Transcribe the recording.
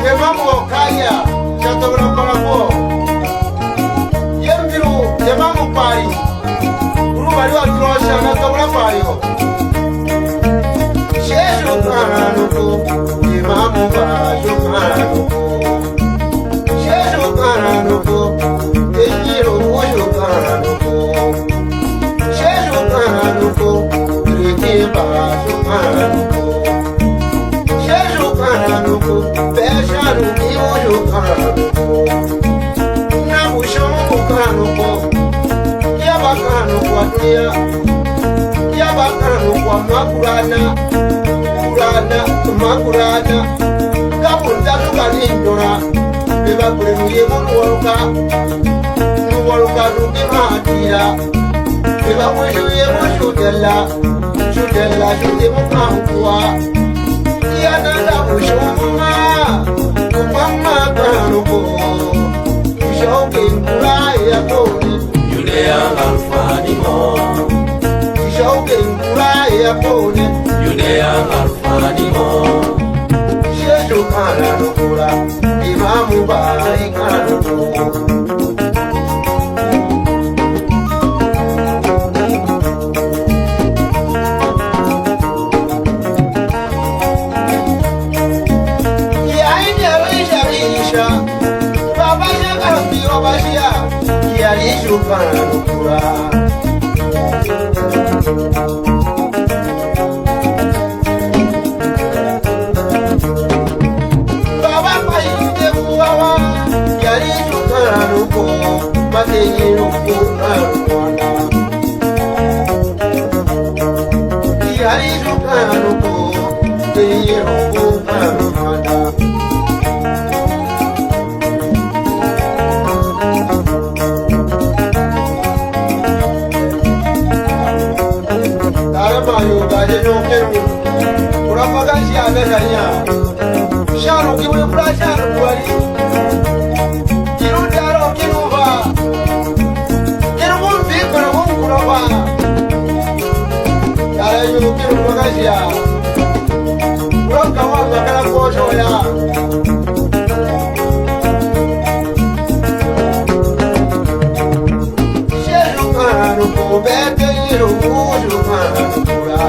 Yemamo kaya chatobra parabo. Yembiru yemamo pari. Uru bari wa trosha na tobra pario. Shejo kanu ko yemamo bajo kanu ko. Shejo kanu ko yiro ojo kanu ko. Shejo kanu ko reke bajo kanu ko. Shejo kanu ko bejaru mi ojo kanu ko. Na bushomo kanu ko. Yabakanu kwa dunia. Yabakanu kwa makurana. Makurana Kabunda tukalindora Beba kule muyemu Nuwaruka nuki mahatira Beba kule yemu shudela Shudemu kankua Yananda ushuma Umama kanuko Ushoke nkura ya kone Yudea alfanimo Ushoke nkura ya kone Yudea alfanimo Shejo kana nukura Imamu bai kana nukura Yainja wisha wisha Baba shaka mbio bashia Yalishu kana nukura Shejo kanu ko bete yiro mujo kanu kura